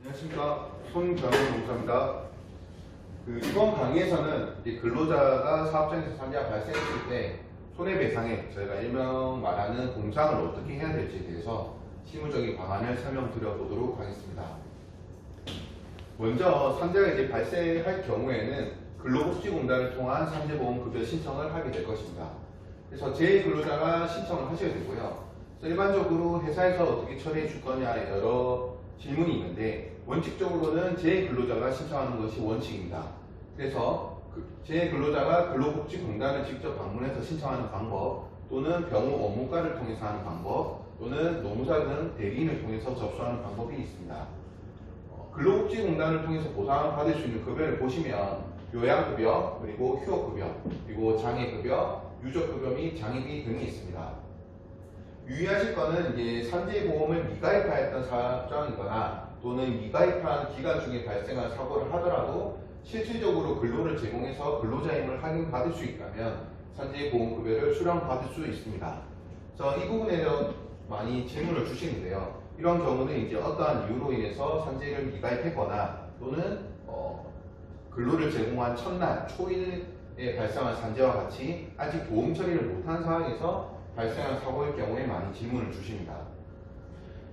안녕하십니까. 손병훈 목사입니다. 이번 강의에서는 이제 근로자가 사업장에서 산재가 발생했을 때 손해배상에 저희가 일명 말하는 공상을 어떻게 해야 될지에 대해서 실무적인 방안을 설명드려 보도록 하겠습니다. 먼저 산재가 이제 발생할 경우에는 근로복지공단을 통한 산재보험급여 신청을 하게 될 것입니다. 그래서 제 근로자가 신청을 하셔야 되고요. 그래서 일반적으로 회사에서 어떻게 처리해 줄 거냐 여러 질문이 있는데 원칙적으로는 제 근로자가 신청하는 것이 원칙입니다. 그래서 제 근로자가 근로복지공단을 직접 방문해서 신청하는 방법 또는 병호 업무과를 통해서 하는 방법 또는 노무사 등 대리인을 통해서 접수하는 방법이 있습니다. 근로복지공단을 통해서 보상을 받을 수 있는 급여를 보시면 요양급여, 그리고 휴업급여, 그리고 장애급여, 유족급여 및 장애비 등이 있습니다. 유의하실 것은 이제 산재보험을 미가입하였던 사업장이거나 또는 미가입한 기간 중에 발생한 사고를 하더라도 실질적으로 근로를 제공해서 근로자임을 확인받을 수 있다면 산재보험급여를 수령받을 수 있습니다. 그래서 이 부분에 대해서 많이 질문을 주시는데요. 이런 경우는 이제 어떠한 이유로 인해서 산재를 미가입했거나 또는 근로를 제공한 첫날, 초일에 발생한 산재와 같이 아직 보험 처리를 못한 상황에서 발생한 사고일 경우에 많이 질문을 주십니다.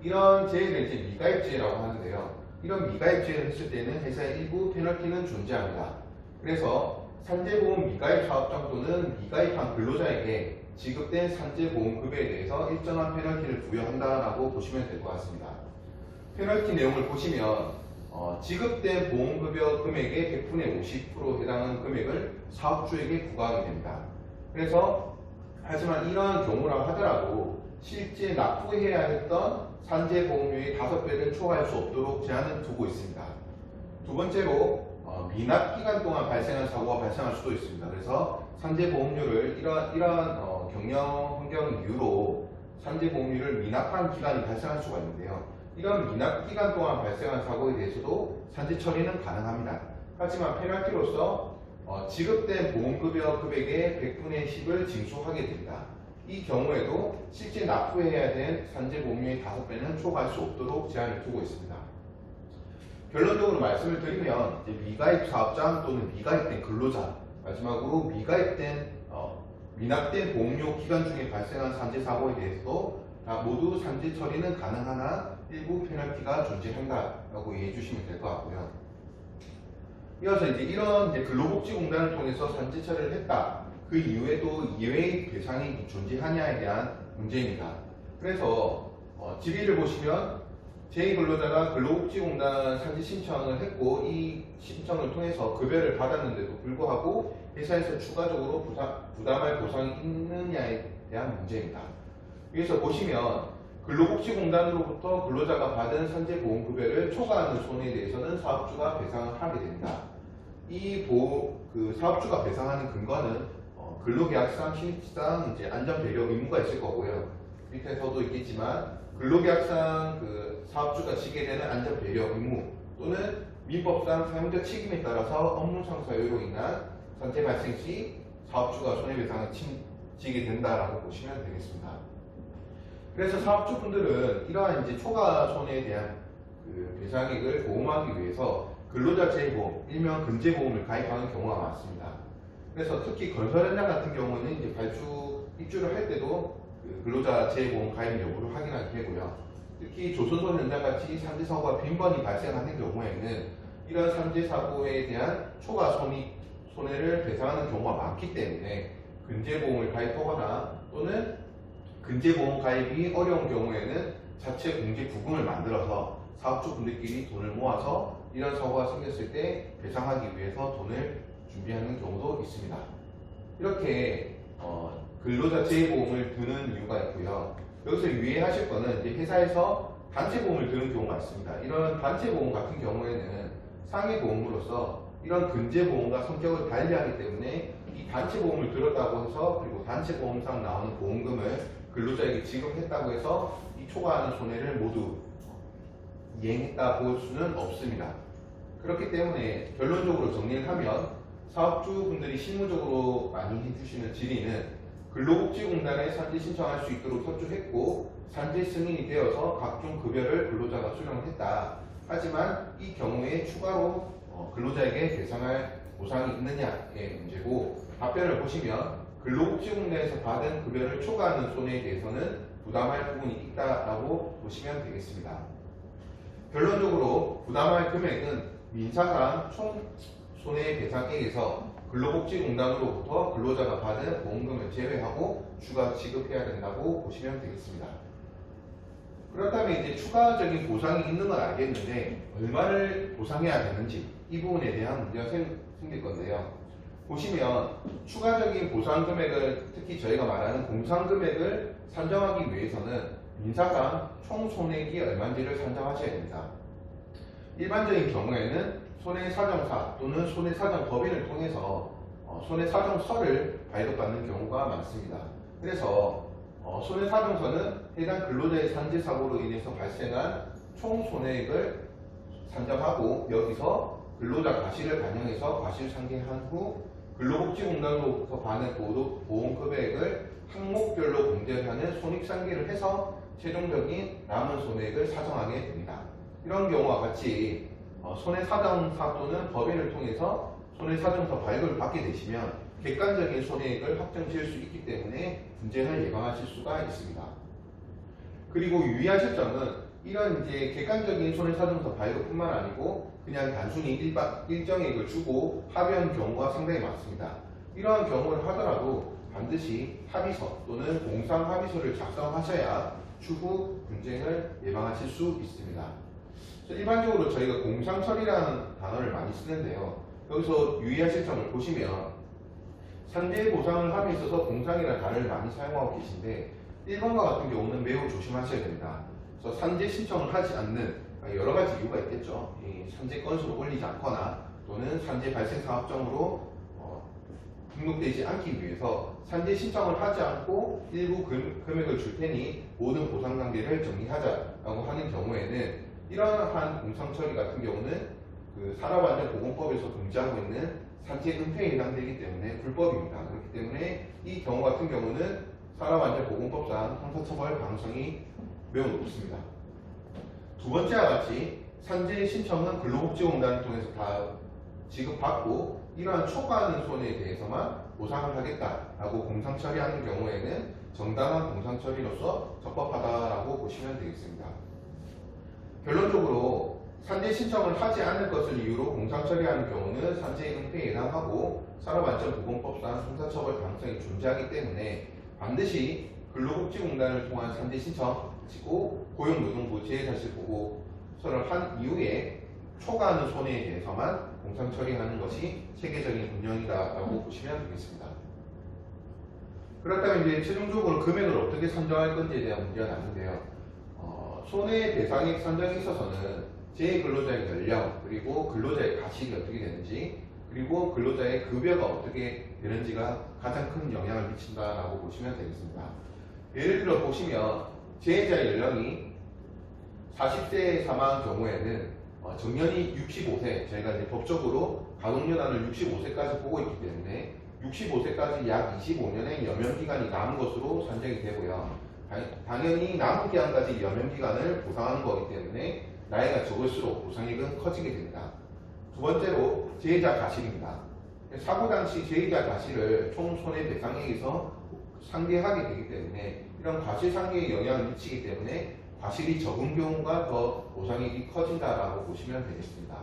이런 재해를 이제 미가입재해라고 하는데요. 이런 미가입재해를 했을 때는 회사의 일부 페널티는 존재합니다. 그래서 산재보험 미가입 사업장 또는 미가입한 근로자에게 지급된 산재보험급여에 대해서 일정한 페널티를 부여한다라고 보시면 될 것 같습니다. 페널티 내용을 보시면 지급된 보험급여 금액의 100분의 50% 해당하는 금액을 사업주에게 부과하게 됩니다. 그래서 하지만 이러한 경우라 하더라도 실제 납부해야 했던 산재보험료의 5배를 초과할 수 없도록 제한을 두고 있습니다. 두 번째로 미납기간 동안 발생한 사고가 발생할 수도 있습니다. 그래서 산재보험료를 이러한 경영 환경 이유로 산재보험료를 미납한 기간이 발생할 수가 있는데요. 이런 미납기간 동안 발생한 사고에 대해서도 산재 처리는 가능합니다. 하지만 페널티로서 지급된 보험급여 금액의 100분의 10을 징수하게 됩니다. 이 경우에도 실제 납부해야 된 산재보험료의 5배는 초과할 수 없도록 제한을 두고 있습니다. 결론적으로 말씀을 드리면 미가입 사업장 또는 미가입된 근로자, 마지막으로 미납된 보험료 기간 중에 발생한 산재 사고에 대해서도 다 모두 산재 처리는 가능하나 일부 페널티가 존재한다라고 이해해 주시면 될 것 같고요. 이어서 이런 근로복지공단을 통해서 산재 처리를 했다. 그 이후에도 이외의 배상이 존재하냐에 대한 문제입니다. 그래서 질의를 보시면 제2근로자가 근로복지공단 산재 신청을 했고 이 신청을 통해서 급여를 받았는데도 불구하고 회사에서 추가적으로 부담할 보상이 있느냐에 대한 문제입니다. 여기서 보시면 근로복지공단으로부터 근로자가 받은 산재보험급여를 초과하는 손해에 대해서는 사업주가 배상을 하게 됩니다. 사업주가 배상하는 근거는 근로계약상, 신입상 안전배려 의무가 있을 거고요. 밑에서도 있겠지만 근로계약상 사업주가 지게 되는 안전배려 의무 또는 민법상 사용자 책임에 따라서 업무상 사유로 인한 산재 발생 시 사업주가 손해배상을 지게 된다라고 보시면 되겠습니다. 그래서 사업주분들은 이러한 초과 손해에 대한 배상액을 보험하기 위해서 근로자 재보험, 일명 근재보험을 가입하는 경우가 많습니다. 그래서 특히 건설 현장 같은 경우는 입주를 할 때도 근로자 재보험 가입 여부를 확인하게 되고요. 특히 조선소 현장 같이 산재 사고가 빈번히 발생하는 경우에는 이런 산재 사고에 대한 초과 손해를 배상하는 경우가 많기 때문에 근재보험을 가입하거나 또는 근재보험 가입이 어려운 경우에는 자체 공제 부금을 만들어서 사업주분들끼리 돈을 모아서 이런 사고가 생겼을 때 배상하기 위해서 돈을 준비하는 경우도 있습니다. 이렇게 근로자 재보험을 드는 이유가 있고요. 여기서 유의하실 거는 회사에서 단체보험을 드는 경우가 있습니다. 이런 단체보험 같은 경우에는 상해보험으로서 이런 근재보험과 성격을 달리하기 때문에 이 단체보험을 들었다고 해서 그리고 단체보험상 나오는 보험금을 근로자에게 지급했다고 해서 이 초과하는 손해를 모두 이행했다 볼 수는 없습니다. 그렇기 때문에 결론적으로 정리를 하면 사업주분들이 실무적으로 많이 해주시는 질의는 근로복지공단에 산재 신청할 수 있도록 협조했고 산재 승인이 되어서 각종 급여를 근로자가 수령했다. 하지만 이 경우에 추가로 근로자에게 배상할 보상이 있느냐의 문제고, 답변을 보시면 근로복지공단에서 받은 급여를 초과하는 손해에 대해서는 부담할 부분이 있다라고 보시면 되겠습니다. 결론적으로 부담할 금액은 민사상 총 손해배상액에서 근로복지공단으로부터 근로자가 받은 보험금을 제외하고 추가 지급해야 된다고 보시면 되겠습니다. 그렇다면 이제 추가적인 보상이 있는 건 알겠는데 얼마를 보상해야 되는지 이 부분에 대한 문제가 생길 건데요. 보시면 추가적인 보상 금액을, 특히 저희가 말하는 공상 금액을 산정하기 위해서는 민사상 총 손해액이 얼마인지를 산정하셔야 됩니다. 일반적인 경우에는 손해사정사 또는 손해사정법인을 통해서 손해사정서를 발급받는 경우가 많습니다. 그래서 손해사정서는 해당 근로자의 산재사고로 인해서 발생한 총 손해액을 산정하고 여기서 근로자 과실을 반영해서 과실상계한 후 근로복지공단으로부터 받는 보험급여액을 항목별로 공제하는 손익상계를 해서 최종적인 남은 손해액을 사정하게 됩니다. 이런 경우와 같이 손해사정사 또는 법인을 통해서 손해사정서 발급을 받게 되시면 객관적인 손해액을 확정 지을 수 있기 때문에 분쟁을 예방하실 수가 있습니다. 그리고 유의하실 점은 이런 이제 객관적인 손해사정서 발급뿐만 아니고 그냥 단순히 일정액을 주고 합의한 경우가 상당히 많습니다. 이러한 경우를 하더라도 반드시 합의서 또는 공상합의서를 작성하셔야 추후 분쟁을 예방하실 수 있습니다. 일반적으로 저희가 공상처리라는 단어를 많이 쓰는데요. 여기서 유의하실 점을 보시면 산재 보상을 함에 있어서 공상이라는 단어를 많이 사용하고 계신데 1번과 같은 경우는 매우 조심하셔야 됩니다. 그래서 산재 신청을 하지 않는 여러 가지 이유가 있겠죠. 이 산재 건수를 올리지 않거나 또는 산재 발생 사업장으로 등록되지 않기 위해서 산재 신청을 하지 않고 일부 금액을 줄 테니 모든 보상 관계를 정리하자라고 하는 경우에는 이러한 공상처리 같은 경우는 그 산업안전보건법에서 금지하고 있는 산재 은폐에 해당되기 때문에 불법입니다. 그렇기 때문에 이 경우 같은 경우는 산업안전보건법상 형사처벌 가능성이 매우 높습니다. 두 번째와 같이 산재 신청은 근로복지공단을 통해서 다 지급받고 이러한 초과하는 손해에 대해서만 보상을 하겠다라고 공상처리하는 경우에는 정당한 공상처리로서 적법하다라고 보시면 되겠습니다. 결론적으로 산재 신청을 하지 않을 것을 이유로 공상처리하는 경우는 산재 은폐에 해당하고 산업안전보건법상 형사처벌 가능성이 존재하기 때문에 반드시 근로복지공단을 통한 산재 신청 그리고 고용노동부 재해사실보고서를 한 이후에 초과하는 손해에 대해서만 공상처리하는 것이 체계적인 운영이다라고 보시면 되겠습니다. 그렇다면 이제 최종적으로 금액을 어떻게 산정할 건지에 대한 문제가 나는데요. 손해배상액 산정에 있어서는 제 근로자의 연령 그리고 근로자의 가식이 어떻게 되는지 그리고 근로자의 급여가 어떻게 되는지가 가장 큰 영향을 미친다라고 보시면 되겠습니다. 예를 들어 보시면 재해자의 연령이 40세에 사망한 경우에는 정년이 65세, 저희가 이제 법적으로 가동연한을 65세까지 보고 있기 때문에 65세까지 약 25년의 연명기간이 남은 것으로 산정이 되고요. 당연히 남은 기간까지 연명기간을 보상하는 거기 때문에 나이가 적을수록 보상액은 커지게 됩니다. 두 번째로 재해자 가실입니다. 사고 당시 재해자 가실을 총 손해배상액에서 상계하게 되기 때문에 이런 과실상계에 영향을 미치기 때문에 과실이 적은 경우가 더 보상액이 커진다라고 보시면 되겠습니다.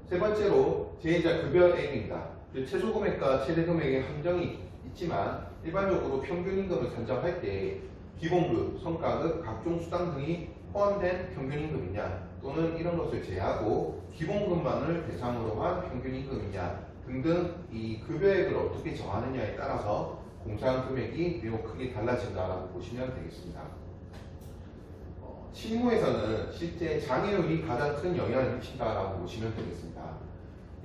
세 번째로 재해자 급여액입니다. 최소 금액과 최대 금액의 한정이 있지만 일반적으로 평균 임금을 산정할 때 기본급, 성과급, 각종 수당 등이 포함된 평균 임금이냐 또는 이런 것을 제외하고 기본급만을 대상으로 한 평균 임금이냐 등등 이 급여액을 어떻게 정하느냐에 따라서 공상 금액이 매우 크게 달라진다라고 보시면 되겠습니다. 실무에서는 실제 장애율이 가장 큰 영향을 미친다라고 보시면 되겠습니다.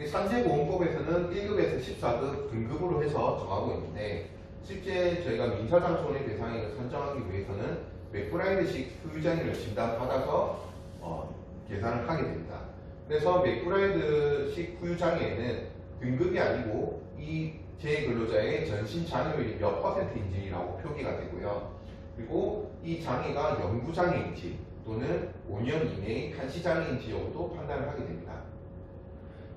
산재보험법에서는 1급에서 14급 등급으로 해서 정하고 있는데 실제 저희가 민사상 손해배상액을 산정하기 위해서는 맥브라이드식 후유장애를 진단받아서 계산을 하게 됩니다. 그래서 맥브라이드식 후유장애에는 등급이 아니고 이 재근로자의 전신 장애율이 몇 %인지라고 표기가 되고요. 그리고 이 장애가 영구장애인지 또는 5년 이내의 한시장애인지 여부도 판단을 하게 됩니다.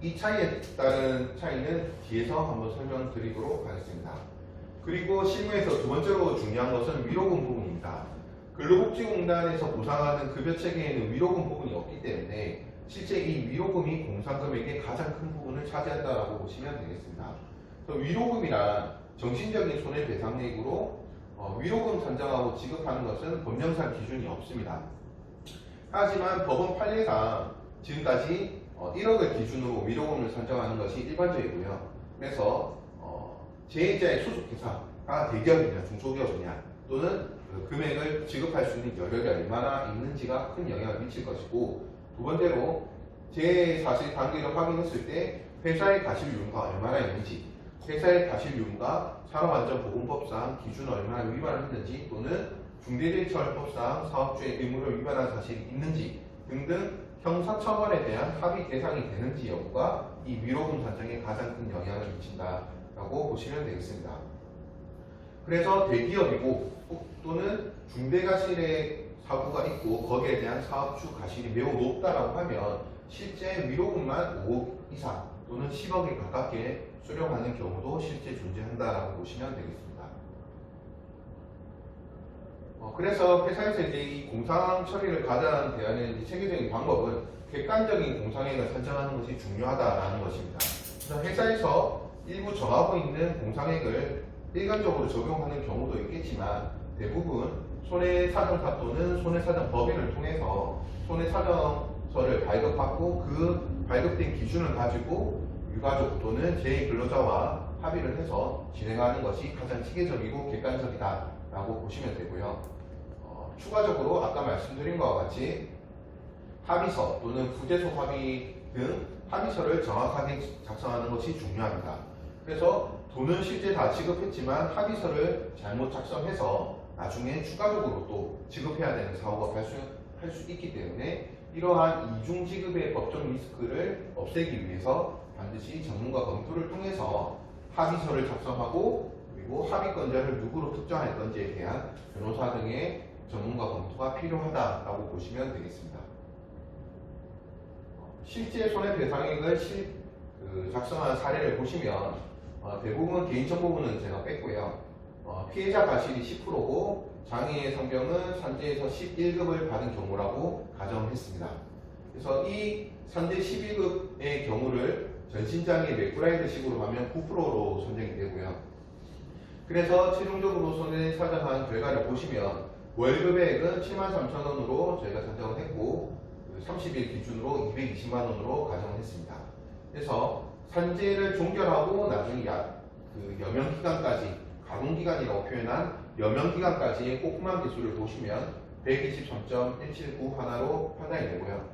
이 차이에 따른 차이는 뒤에서 한번 설명드리도록 하겠습니다. 그리고 실무에서 두 번째로 중요한 것은 위로금 부분입니다. 근로복지공단에서 보상하는 급여 체계에는 위로금 부분이 없기 때문에 실제 이 위로금이 공상금액의 가장 큰 부분을 차지한다라고 보시면 되겠습니다. 위로금이란 정신적인 손해배상액으로 위로금 산정하고 지급하는 것은 법령상 기준이 없습니다. 하지만 법원 판례상 지금까지 1억을 기준으로 위로금을 산정하는 것이 일반적이고요. 그래서 제1자의 소속회사가 대기업이냐 중소기업이냐 또는 그 금액을 지급할 수 있는 여력이 얼마나 있는지가 큰 영향을 미칠 것이고, 두 번째로 제4실 단계를 확인했을 때 회사의 가실 유무가 얼마나 있는지, 회사의 가실 유무가 산업안전보건법상 기준을 얼마나 위반했는지 또는 중대재해처벌법상 사업주의 의무를 위반한 사실이 있는지 등등 형사처벌에 대한 합의 대상이 되는지 여부가 이 위로금 산정에 가장 큰 영향을 미친다라고 보시면 되겠습니다. 그래서 대기업이고 또는 중대가실의 사고가 있고 거기에 대한 사업주 가실이 매우 높다라고 하면 실제 위로금만 5억 이상 또는 10억에 가깝게 수령하는 경우도 실제 존재한다라고 보시면 되겠습니다. 그래서 회사에서 이제 이 공상 처리를 가장 대하는 체계적인 방법은 객관적인 공상액을 산정하는 것이 중요하다라는 것입니다. 그래서 회사에서 일부 정하고 있는 공상액을 일괄적으로 적용하는 경우도 있겠지만 대부분 손해사정사 또는 손해사정법인을 통해서 손해사정서를 발급받고 그 발급된 기준을 가지고 유가족 또는 제2근로자와 합의를 해서 진행하는 것이 가장 체계적이고 객관적이다라고 보시면 되고요. 추가적으로 아까 말씀드린 것과 같이 합의서 또는 부재소 합의 등 합의서를 정확하게 작성하는 것이 중요합니다. 그래서 돈은 실제 다 지급했지만 합의서를 잘못 작성해서 나중에 추가적으로 또 지급해야 되는 사고가 발생할 수 있기 때문에 이러한 이중 지급의 법적 리스크를 없애기 위해서 반드시 전문가 검토를 통해서 합의서를 작성하고 그리고 합의권자를 누구로 특정할 건지에 대한 변호사 등의 전문가 검토가 필요하다라고 보시면 되겠습니다. 실제 손해배상액을 작성한 사례를 보시면 대부분 개인정보부는 제가 뺐고요. 피해자 가실이 10%고 장애의 상병은 산재에서 11급을 받은 경우라고 가정했습니다. 그래서 이 산재 11급의 경우를 전신장애 맥브라이드식으로 하면 9%로 선정이 되고요. 그래서 최종적으로 손해사정한 결과를 보시면 월급액은 73,000원으로 저희가 산정을 했고 30일 기준으로 220만원으로 가정을 했습니다. 그래서 산재를 종결하고 나중에 여명기간까지 가동기간이라고 표현한 여명기간까지의 꼼꼼한 개수를 보시면 123.179 하나로 판단이 되고요.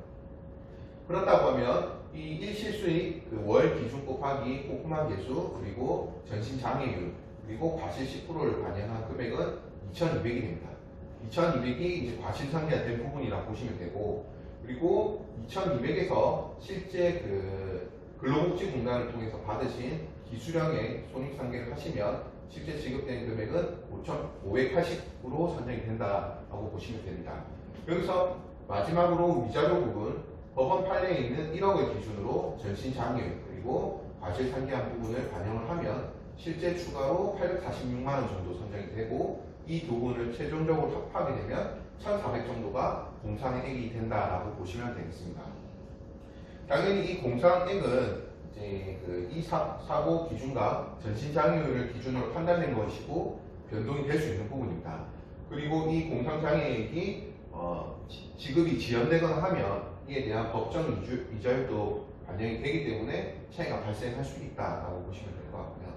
그렇다고 하면 이 일실수익 월 기준 곱하기 꼼꼼한 개수 그리고 전신장애율 그리고 과실 10%를 반영한 금액은 2,200이 됩니다. 2,200이 이제 과실상계가 된 부분이라고 보시면 되고, 그리고 2,200에서 실제 근로복지공단을 통해서 받으신 기수령의 손익상계를 하시면 실제 지급된 금액은 5,580으로 산정이 된다라고 보시면 됩니다. 여기서 마지막으로 위자료 부분, 법원 판례에 있는 1억을 기준으로 전신장애율 그리고 과실상계한 부분을 반영을 하면 실제 추가로 846만원 정도 선정이 되고, 이 두 분을 최종적으로 합하게 되면 1,400 정도가 공상액이 된다라고 보시면 되겠습니다. 당연히 이 공상액은 이제 이 사고 기준과 전신장애율을 기준으로 판단된 것이고 변동이 될 수 있는 부분입니다. 그리고 이 공상장애액이 지급이 지연되거나 하면 이에 대한 법정 이자율도 반영이 되기 때문에 차이가 발생할 수 있다라고 보시면 될 것 같고요.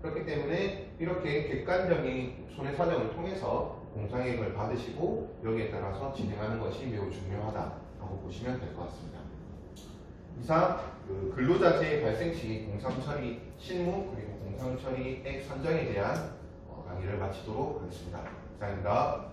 그렇기 때문에 이렇게 객관적인 손해사정을 통해서 공상액을 받으시고 여기에 따라서 진행하는 것이 매우 중요하다라고 보시면 될 것 같습니다. 이상 근로자재 발생 시 공상처리 실무 그리고 공상처리액 산정에 대한 강의를 마치도록 하겠습니다. 이상입니다.